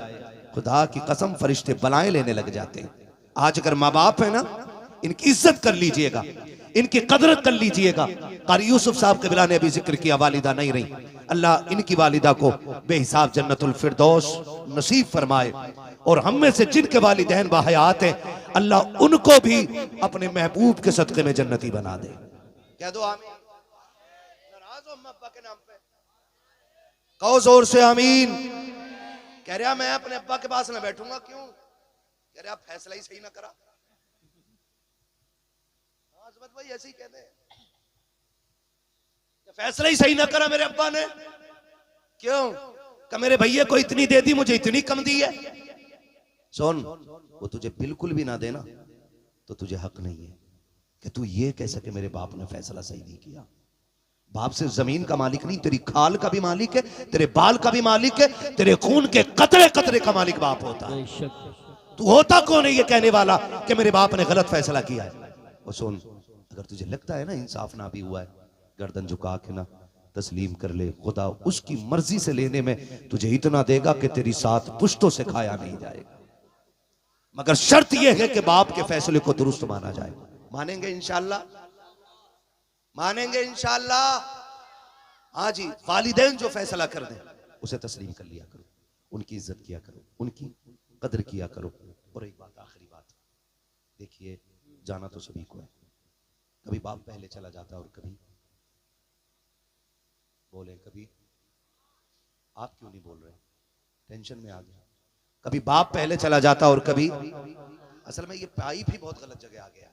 खुदा की कसम फरिश्ते बलाएं लेने लग जाते हैं। आज अगर माँ बाप है ना, इनकी इज्जत कर लीजिएगा, इनकी कदर कर लीजिएगा। कारी यूसुफ साहब क़िबला ने अभी जिक्र किया, वालिदा नहीं रही, अल्लाह इनकी वालिदा को बेहिसाब जन्नतुल फिरदौस नसीब फरमाए। और हम में से जिनके वालिदैन बाहयात हैं अल्लाह उनको भी अपने महबूब के सदक़े में जन्नती बना दे। कह दो आमीन। नाराज हो अम्मा अब्बा के नाम पे? कहो जोर से आमीन। कह रहा मैं अपने अब्बा के पास ना बैठूंगा। क्यों? कह रहा फैसला ही सही ना करा। आजमत भाई ऐसे ही कहते हैं, फैसला ही सही ना करा मेरे अब्बा ने। क्यों? कि मेरे भैया को इतनी दे दी, मुझे इतनी कम दी है। सुन, वो तुझे बिल्कुल भी ना देना तो तुझे हक नहीं है कि तू ये कह सके मेरे बाप ने फैसला सही नहीं किया। बाप से जमीन का मालिक नहीं, तेरी खाल का भी मालिक है, तेरे बाल का भी मालिक है, तेरे खून के कतरे कतरे का मालिक बाप होता है। तू होता कौन है ये कहने वाला कि मेरे बाप ने गलत फैसला किया है? वो सुन, अगर तुझे लगता है ना इंसाफ ना भी हुआ है, गर्दन झुका के ना तस्लीम कर ले, खुदा उसकी मर्जी से लेने में तुझे इतना देगा कि तेरी 7 पुश्तों से खाया नहीं जाएगा। मगर शर्त यह है कि बाप के फैसले को दुरुस्त माना जाए। मानेंगे इंशाअल्लाह? मानेंगे इंशाअल्लाह? हाँ जी, वालिदैन जो फैसला कर दें उसे तस्लीम कर लिया करो, उनकी इज्जत किया करो, उनकी कदर किया करो। और एक बात, आखिरी बात, देखिए जाना तो सभी को है, कभी बाप पहले चला जाता और कभी, बोले कभी, आप क्यों नहीं बोल रहे? टेंशन में आ गया। कभी बाप पहले चला जाता और कभी, असल में ये पाइप ही बहुत गलत जगह आ गया।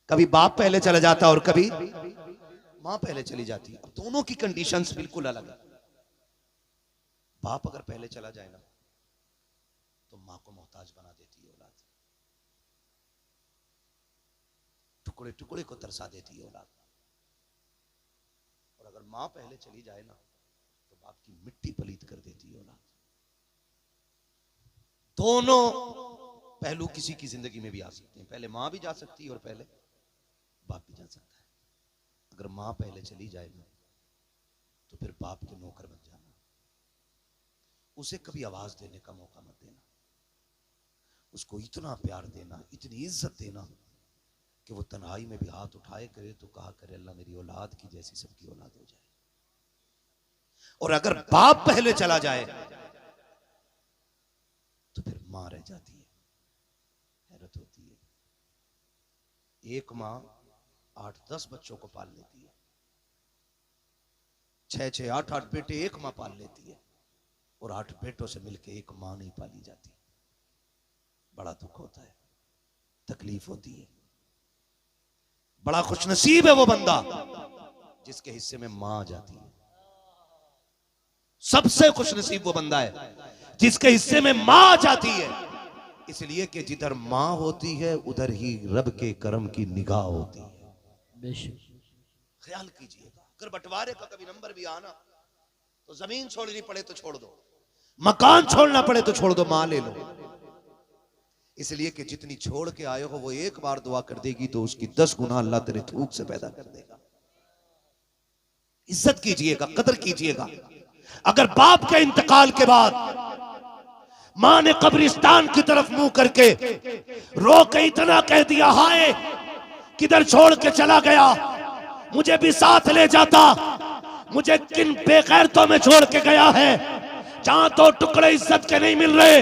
कभी बाप पहले चला जाता और कभी मां पहले चली जाती। अब दोनों की कंडीशंस बिल्कुल अलग है। बाप अगर पहले चला जाए ना तो मां को मोहताज बना देती है औलाद, टुकड़े टुकड़े को तरसा देती है औलाद। और अगर मां पहले चली जाए ना तो बाप की मिट्टी पलीत कर देती है औलाद। दोनों पहलू किसी की जिंदगी में भी आ सकते हैं। पहले मां भी जा सकती है और पहले बाप भी जा सकता है। अगर मां पहले चली जाए ना तो फिर बाप के नौकर बन जाना, उसे कभी आवाज देने का मौका मत देना, उसको इतना प्यार देना, इतनी इज्जत देना कि वो तन्हाई में भी हाथ उठाए करे तो कहा करे अल्लाह मेरी औलाद की जैसी सबकी औलाद हो जाए। और अगर बाप पहले चला जाए तो फिर मां रह जाती है। हैरत होती है, एक मां 8-10 बच्चों को पाल लेती है, 6-6, 8-8 बेटे एक मां पाल लेती है, और 8 बेटों से मिलकर एक मां नहीं पाली जाती। बड़ा दुख होता है, तकलीफ होती है। बड़ा खुशनसीब है वो बंदा जिसके हिस्से में मां आ जाती है। सबसे खुशनसीब वो बंदा है जिसके हिस्से में मां आ जाती है, इसलिए कि जिधर मां होती है उधर ही रब के करम की निगाह होती है। ख्याल कीजिएगा, अगर बंटवारे का कभी नंबर भी आना तो जमीन छोड़नी पड़े तो छोड़ दो, मकान छोड़ना पड़े तो छोड़ दो, मां ले लो। इसलिए कि जितनी छोड़ के आए हो वो एक बार दुआ कर देगी तो उसकी 10 गुना अल्लाह तेरे थूक से पैदा कर देगा। इज्जत कीजिएगा, कदर कीजिएगा। अगर बाप के इंतकाल के बाद मां ने कब्रिस्तान की तरफ मुंह करके रो के इतना कह दिया, हाय किधर छोड़ के चला गया, मुझे भी साथ ले जाता, मुझे किन बेगैरतों में छोड़ के गया है, जहां तो टुकड़े इज्जत के नहीं मिल रहे।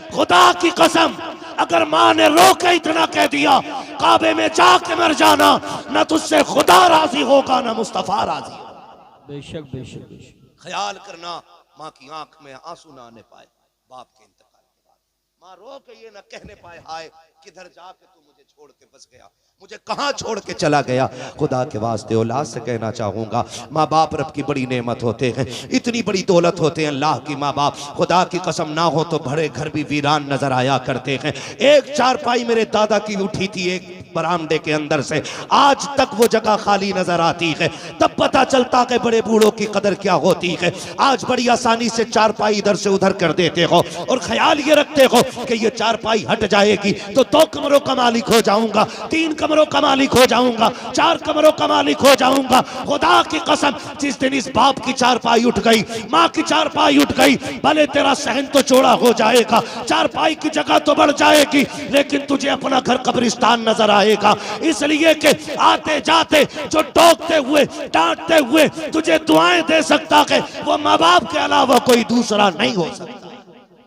खुदा की कसम, अगर मां ने रो के इतना कह दिया काबे में जाके मर जाना, ना तुझसे खुदा राजी होगा ना मुस्तफा राजी होगा। बेशक बेशक बेशक। ख्याल करना, मां की आंख में आंसू ना आने पाए बाप के इंतकाल के बाद। मां रो के ये ना कहने पाए, हाय किधर जाके तू मुझे छोड़ के बस गया, मुझे कहां छोड़ के चला गया। खुदा के वास्ते औलाद से कहना चाहूंगा, माँ बाप रब की बड़ी नेमत होते हैं, इतनी बड़ी दौलत होते हैं अल्लाह की माँ बाप। खुदा की कसम ना हो तो बड़े घर भी वीरान नजर आया करते हैं। एक चारपाई मेरे दादा की उठी थी एक बरामदे के अंदर से, आज तक वो जगह खाली नजर आती है। तब पता चलता कि बड़े बूढ़ों की कदर क्या होती है। आज बड़ी आसानी से चारपाई इधर से उधर कर देते हो और ख्याल ये रखते हो कि ये चारपाई हट जाएगी तो 2 कमरों का मालिक हो जाऊंगा, 3 कमरों का मालिक हो जाऊंगा, 4 कमरों का मालिक हो जाऊंगा। खुदा की कसम, जिस दिन इस बाप की चारपाई उठ गई, माँ की चारपाई उठ गई, भले तेरा सहन तो चौड़ा हो जाएगा, चारपाई की जगह तो बढ़ जाएगी, लेकिन तुझे अपना घर कब्रिस्तान नजर आएगा। इसलिए कि आते जाते जो टोकते हुए डांटते हुए तुझे दुआएं दे सकता है, वो माँ बाप के अलावा कोई दूसरा नहीं हो सकता।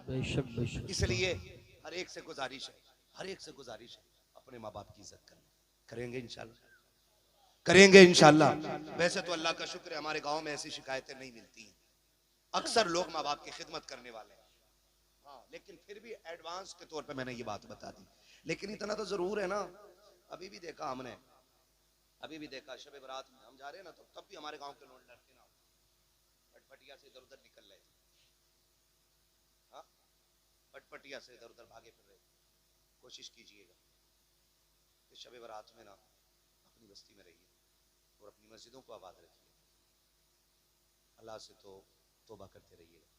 बेशक बेशक। इसलिए हर एक से गुजारिश है, हर एक से गुजारिश है, अपने माँ बाप की इज्जत करेंगे इंशाल्लाह, करेंगे इंशाल्लाह। वैसे तो अल्लाह का शुक्र है हमारे गांव में ऐसी शिकायतें नहीं मिलती हैं, अक्सर लोग माँ बाप की खिदमत करने वाले हैं। हाँ, लेकिन फिर भी एडवांस के तौर पे मैंने ये बात बता दी। लेकिन इतना तो जरूर है ना, अभी भी देखा हमने, अभी भी देखा शब बरात में हम जा रहे हैं ना, तो तब भी हमारे गांव के लोग लड़के ना पटपटिया से इधर उधर निकल रहे थे। हाँ, पटपटिया से इधर उधर भागे फिर रहे थे। कोशिश कीजिएगा कि शब बरात में ना अपनी बस्ती में रहिए, और अपनी मस्जिदों को आबाद रखिए। अल्लाह से तो तौबा करते रहिएगा।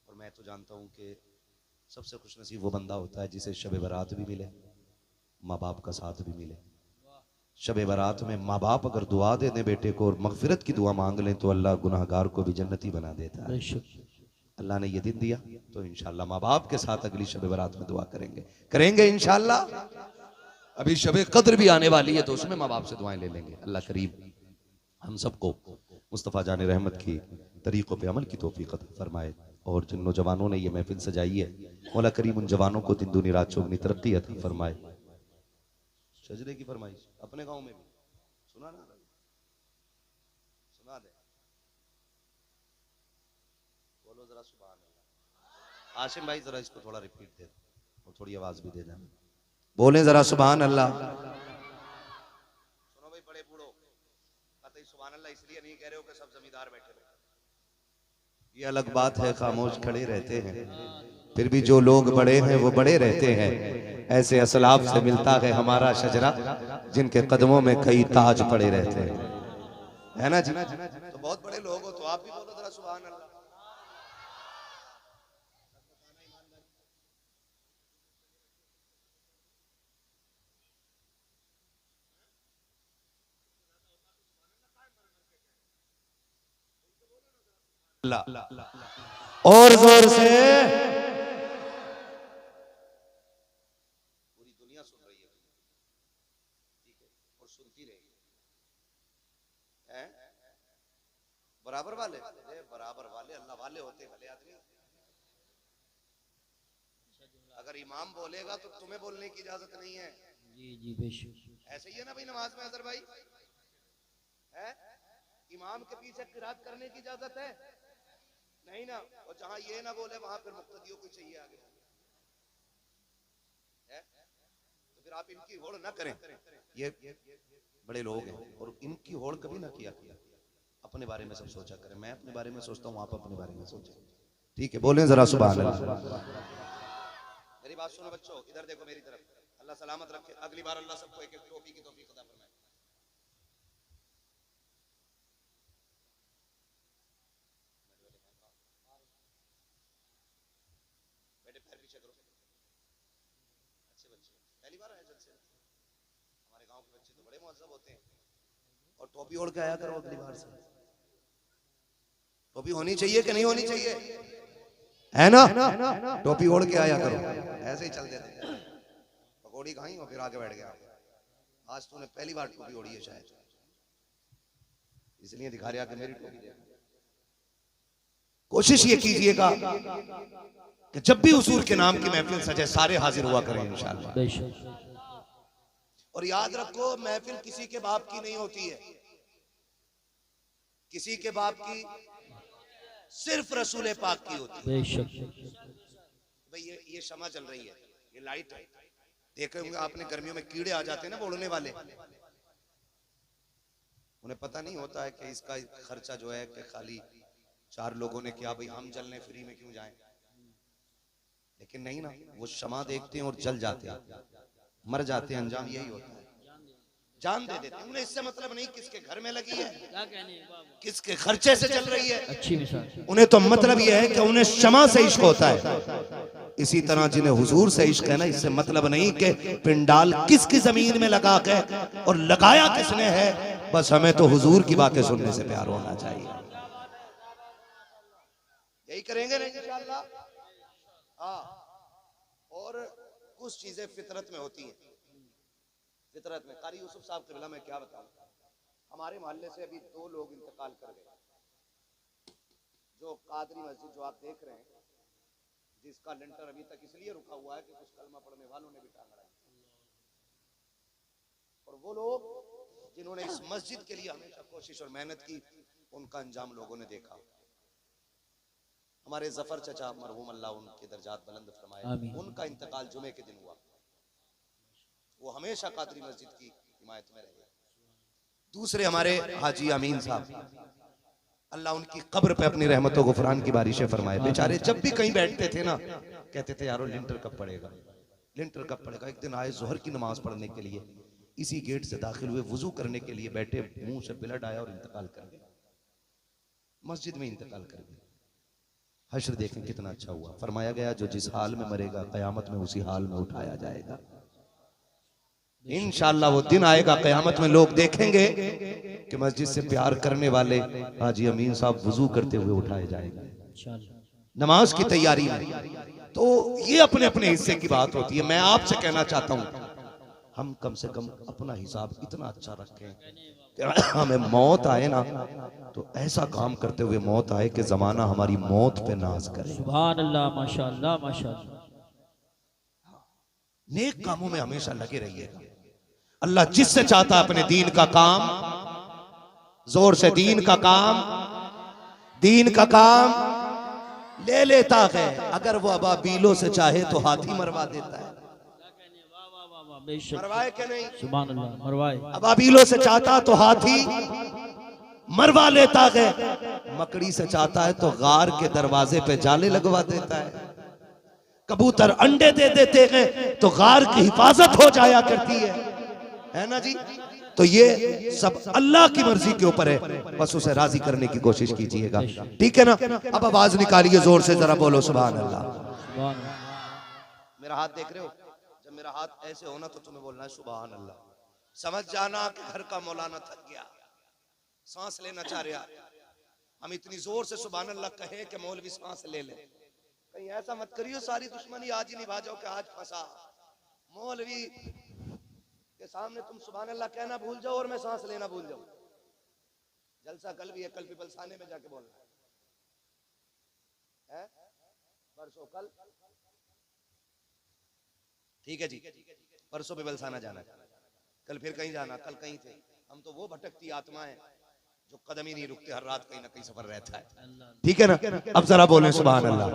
और मैं तो जानता हूँ कि सबसे खुश नसीब वो बंदा होता है जिसे शब बारात भी मिले, माँ बाप का साथ भी मिले। शब बारात में माँ बाप अगर दुआ दे दें बेटे को और मगफिरत की दुआ मांग लें तो अल्लाह गुनाहगार को भी जन्नती बना देता है। अल्लाह ने ये दिन दिया तो इंशाअल्लाह माँ बाप के साथ अगली शब बारात में दुआ करेंगे इंशाअल्लाह। अभी शब कद्र भी आने वाली है तो उसमें माँ बाप से दुआएं ले लेंगे। अल्लाह करीम हम सबको मुस्तफ़ा जान रहमत की तरीक़ों पे अमल की तौफीक अता फरमाए। और जिन नौजवानों ने ये महफिल सजाई है, मौला करीम उन जवानों को दिन दुनी रात चौगनी तरक्की अता फरमाए। शजरे की फरमाइश अपने गांव में भी सुना ना, सुना दे, बोलो जरा सुभान अल्लाह। आशिम भाई जरा इसको थोड़ा रिपीट दे और थोड़ी आवाज भी दे देना, बोले जरा सुभान अल्लाह। सुनो भाई बड़े बूढ़ो, कतई सुभान अल्लाह इसलिए नहीं कह रहे हो कि सब जमींदार बैठे हो, ये अलग बात है, खामोश खड़े रहते हैं, फिर भी जो लोग बड़े हैं वो बड़े रहते हैं। ऐसे असलाफ से मिलता है हमारा शजरा जिनके कदमों में कई ताज पड़े रहते हैं, है ना जी। तो बहुत बड़े लोग हो तो आप भी बोलो जरा सुभान अल्लाह। और जोर से, पूरी दुनिया सुन रही है, ठीक है, और सुनती रहेगी। बराबर वाले, बराबर वाले अल्लाह वाले होते भले आदमी। अगर इमाम बोलेगा तो तुम्हें बोलने की इजाजत नहीं है। जी जी बेशक ऐसे ही है ना भाई नमाज में अजहर भाई, है इमाम के पीछे किरात करने की इजाजत है नहीं ना। और जहां ये ना बोले वहां फिर मुक्तदियों को चाहिए आगे है, तो फिर आप इनकी होड़ ना करें। ये बड़े लोग हैं और इनकी होड़ कभी ना किया अपने बारे में सब सोचा करें। मैं अपने बारे में सोचता हूँ, आप अपने बारे में सोचें, ठीक है। बोलें जरा सुभान अल्लाह। मेरी बात सुनो बच्चों, इधर देखो मेरी तरफ। अल्लाह सलामत रखे, अगली बार अल्लाह सबको एक एक टोपी की तौफीक अता फरमाए। बेटे पैर पीछे करो, अच्छे बच्चे, पहली बार आए जलसे। हमारे गांव के बच्चे तो बड़े मुअज्जब होते हैं। और टोपी ओढ़ के आया करो अगली बार से। टोपी होनी चाहिए कि नहीं होनी चाहिए, है ना? टोपी ओढ़ के आया करो, ऐसे ही चल देते। पकौड़ी खाई और फिर आगे बैठ गया। आज तूने पहली बार टोपी ओढ़ी है शायद, इसलिए दिखा रहा कि मेरी टोपी दे। कोशिश ये कीजिएगा कि जब भी हुजूर के नाम की महफिल सजे सारे हाजिर हुआ करें इंशाअल्लाह। और याद रखो महफिल किसी के बाप की नहीं होती है, किसी के बाप की सिर्फ रसूल पाक की होती है। भाई ये शमा चल रही है, ये लाइट है, देखे होंगे आपने गर्मियों में कीड़े आ जाते हैं ना उड़ने वाले, उन्हें पता नहीं होता है कि इसका खर्चा जो है कि खाली 4 लोगों ने किया, भाई हम जलने फ्री में क्यों जाएं। लेकिन नहीं ना, वो शमा देखते हैं और जल जाते हैं, मर जाते हैं, अंजाम यही होता है, जान दे देते हैं। उन्हें इससे मतलब नहीं किसके घर में लगी है, किसके खर्चे से चल रही है, अच्छी मिसाल। उन्हें तो मतलब यह है कि उन्हें शमा से इश्क होता है। इसी तरह जिन्हें हुजूर से इश्क है ना, इससे मतलब नहीं कि पिंडाल किसकी जमीन में लगा के और लगाया किसने है, बस हमें तो हुजूर की बातें सुनने से प्यार होना चाहिए। यही करेंगे ना इंशाअल्लाह। हाँ, और कुछ चीजें फितरत में होती हैं, फितरत में। कारी यूसुफ साहब क़िबला में क्या बताऊं, हमारे मोहल्ले से अभी 2 लोग इंतकाल कर गए। जो कादरी मस्जिद जो आप देख रहे हैं, जिसका लिंटर अभी तक इसलिए रुका हुआ है कि कुछ कलमा पढ़ने वालों ने भी टांग अड़ाई। और वो लोग जिन्होंने इस मस्जिद के लिए हमेशा कोशिश और मेहनत की, उनका अंजाम लोगों ने देखा। हमारे जफर चचा मरहूम अल्लाह उनके दर्जात बुलंद फरमाए, उनका इंतकाल जुमे के दिन हुआ। वो हमेशा कादरी मस्जिद की हिमायत में रहे। दूसरे हमारे हाजी अमीन साहब, अल्लाह उनकी कब्र पे अपनी रहमतों गुफरान की बारिशें फरमाए। बेचारे जब भी कहीं बैठते थे ना, कहते थे यारो लिंटर कब पड़ेगा, लिंटर कब पड़ेगा। एक दिन आए जोहर की नमाज पढ़ने के लिए, इसी गेट से दाखिल हुए, वुजू करने के लिए बैठे, मुंह से ब्लड आया और इंतकाल कर गए, मस्जिद में इंतकाल कर गए। हश्र देखें कितना अच्छा हुआ। फरमाया गया जो जिस हाल में मरेगा क़यामत में उसी हाल में उठाया जाएगा। इंशाअल्लाह वो दिन आएगा क़यामत में लोग देखेंगे कि मस्जिद से प्यार करने वाले हाजी अमीन साहब वुजू करते हुए उठाए जाएंगे नमाज की तैयारी में। तो ये अपने अपने हिस्से की बात होती है। मैं आपसे कहना चाहता हूं हम कम से कम अपना हिसाब इतना अच्छा रखें कि हमें मौत आए ना तो ऐसा काम करते हुए मौत आए कि जमाना हमारी मौत पे नाज करे। सुभान अल्लाह, माशाअल्लाह माशाअल्लाह। नेक कामों में हमेशा लगे रहिएगा। अल्लाह जिससे चाहता अपने दीन का काम, जोर से दीन का काम ले लेता है। अगर वो अबाबीलों से चाहे तो हाथी मरवा देता है। मरवाए क्या नहीं? सुभान अल्लाह, मरवाए। अबाबीलों से चाहता तो हाथी मरवा लेता है, मकड़ी से चाहता है तो गार के दरवाजे पे जाले लगवा देता है। कबूतर अंडे दे देते हैं तो गार की हिफाजत हो जाया करती है ना जी। तो ये सब अल्लाह की मर्जी के ऊपर है, बस उसे राजी करने की कोशिश कीजिएगा, ठीक है ना। अब आवाज निकालिए जोर से, जरा बोलो सुभान अल्लाह। मेरा हाथ देख रहे हो? जब मेरा हाथ ऐसे होना तो तुम्हें बोलना है सुभान अल्लाह। समझ जाना कि घर का मौलाना थक गया, सांस लेना चाह रहा। हम इतनी जोर से सुभान अल्लाह कहे कि मौलवी सांस ले ले। कहीं ऐसा मत करियो सारी दुश्मनी आज ही निभा जाओ कि आज फंसा। मौलवी के सामने तुम सुभान अल्लाह कहना भूल जाओ और मैं सांस लेना भूल जाऊं। जलसा कल भी है, कल पिपलसाने में जाके बोलना है, परसों कल, ठीक है जी, परसों पिपलसाना जाना है, कल फिर कहीं जाना, कल कहीं थे। हम तो वो भटकती आत्मा है जो कदम ही नहीं रुकते, हर रात कहीं ना कहीं सफर रहता है, ठीक है ना। अब जरा बोले सुभान अल्लाह।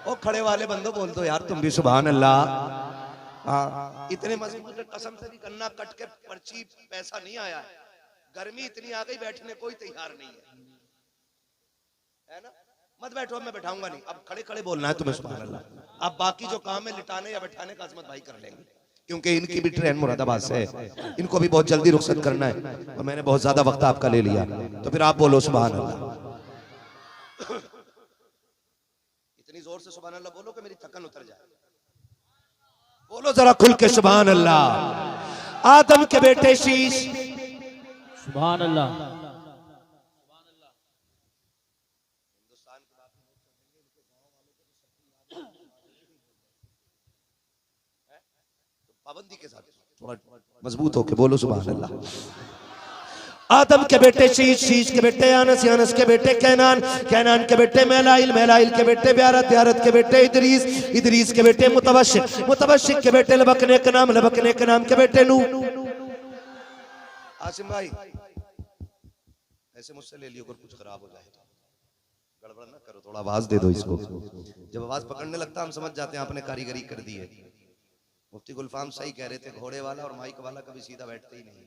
ओ खड़े वाले बंदो बोल दो यार तुम भी सुभान अल्लाह। हाँ, इतने मजबूत कसम से भी गन्ना कट के पर्ची पैसा नहीं आया है। गर्मी इतनी आ गई बैठने कोई तैयार नहीं है ना। मत बैठो, मैं बैठाऊंगा नहीं। अब खड़े खड़े बोलना है तुम्हें सुभान अल्लाह। अब बाकी जो काम है लिटाने या बैठाने का अजमत भाई कर लेंगे, क्योंकि इनकी भी ट्रेन मुरादाबाद से है, इनको भी बहुत जल्दी रुखसत करना है और मैंने बहुत ज्यादा वक्त आपका ले लिया। तो फिर आप बोलो सुभान अल्लाह। इतनी जोर से सुभान अल्लाह बोलो कि मेरी थकन उतर जाए। बोलो जरा खुल के सुभान अल्लाह। आदम के बेटे शीश, सुभान अल्लाह। पाबंदी के साथ थोड़ा मजबूत होके बोलो सुभान अल्लाह। आदम के बेटे शीश, शीश के बेटे अनस, अनस के बेटे कैनान, कैनान के बेटे मेलाइल, मेलाइल के बेटे ब्यारत, ब्यारत के बेटे इदरीस, इदरीस के बेटे मुतवशिक, मुतवशिक के बेटे लबकने के नाम, लबकने के नाम के बेटे नूह। आसिम भाई ऐसे मुझसे ले लियो, अगर कुछ खराब हो जाए तो गड़बड़ ना करो, थोड़ा आवाज दे दो इसको। जब आवाज पकड़ने लगता हम समझ जाते हैं आपने कारीगरी कर दी है। मुफ्ती गुलफाम सही कह रहे थे, घोड़े वाला और माइक वाला कभी सीधा बैठते ही नहीं,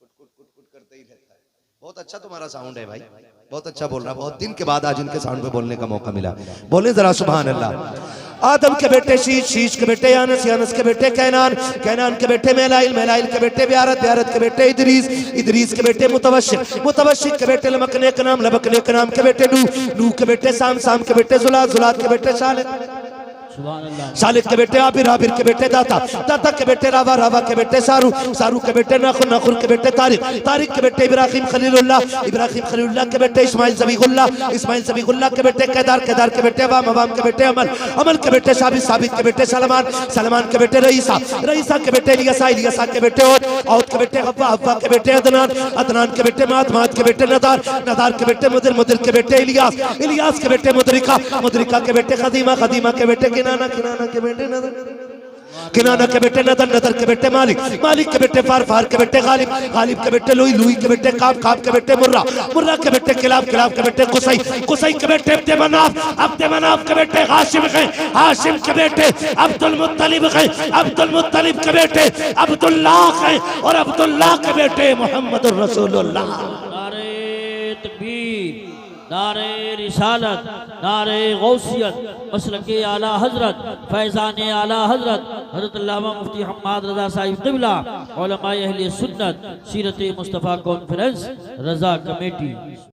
कुट कुट कुट कुट करते ही रहता है। बहुत अच्छा तुम्हारा साउंड है भाई, बहुत अच्छा बोल रहा। बहुत दिन के बाद आज इनके साउंड पे बोलने का मौका मिला। बोले जरा सुभान अल्लाह। आदम के बेटे शीश, शीश के बेटे अनस, अनस के बेटे कैनान, कैनान के बेटे मेलाइल, मेलाइल के बेटे ब्यारत, ब्यारत के बेटे इदरीस, इदरीस के बेटे मुतवशिक, मुतवशिक के बेटे लबकने के नाम, लबकने के नाम के बेटे नूह, नूह के बेटे साम, साम के बेटे जुलात, जुलात के बेटे शालिद, शालिद के बेटे आबिर, आबिर के बेटे दाता, दाता के बेटे रावा, रावा के बेटे सारू, सारू के बेटे नखुर, नखुर के बेटे तारिक, तारिक के बेटे इब्राहिम खलीलुल्लाह, इब्राहिम खलीलुल्लाह के बेटे इस्माइल ज़बीहुल्लाह, इस्माइल ज़बीहुल्लाह के बेटे केदार, केदार के बेटे अवाम, अवाम के बेटे अमल, अमल के बेटे साबित, साबित के बेटे सलमान, सलमान के बेटे रईसा, रईसा के बेटे इलियासा, इलियासा के बेटे औद, औद के बेटे हव्वा, हव्वा के बेटे अदनान, अदनान के बेटे मात, मात के बेटे नदार, नदार के बेटे मुदिर, मुदिर के बेटे इलियास, इलियास के बेटे मुदरिका, मुदरिका के बेटे खदीमा, खदीमा के बेटे किनाना, किनाना के बेटे नदर, किनाना के बेटे नदर, नदर के बेटे मालिक, मालिक के बेटे फार, फार के बेटे गालिब, गालिब के बेटे लुई, लुई के बेटे काब, काब के बेटे मुर्रा, मुर्रा के बेटे किलाब, किलाब के बेटे कुसई, कुसई के बेटे अब्दे मनाफ, अब्दे मनाफ के बेटे हाशिम है, हाशिम के बेटे अब्दुल मुत्तलिब है, अब्दुल मुत्तलिब के बेटे अब्दुल्लाह है और अब्दुल्लाह के बेटे मोहम्मद रसूलुल्लाह। नारे तकबीर, नारे रिसालत, नारे गौसियत, मसलके आला हजरत, फैज़ान आला हजरत हज़रत अल्लामा मुफ्ती हम्माद रज़ा साहिब क़िबला, उलमाए अहले सुन्नत, सीरत मुस्तफ़ा कॉन्फ्रेंस, रज़ा कमेटी।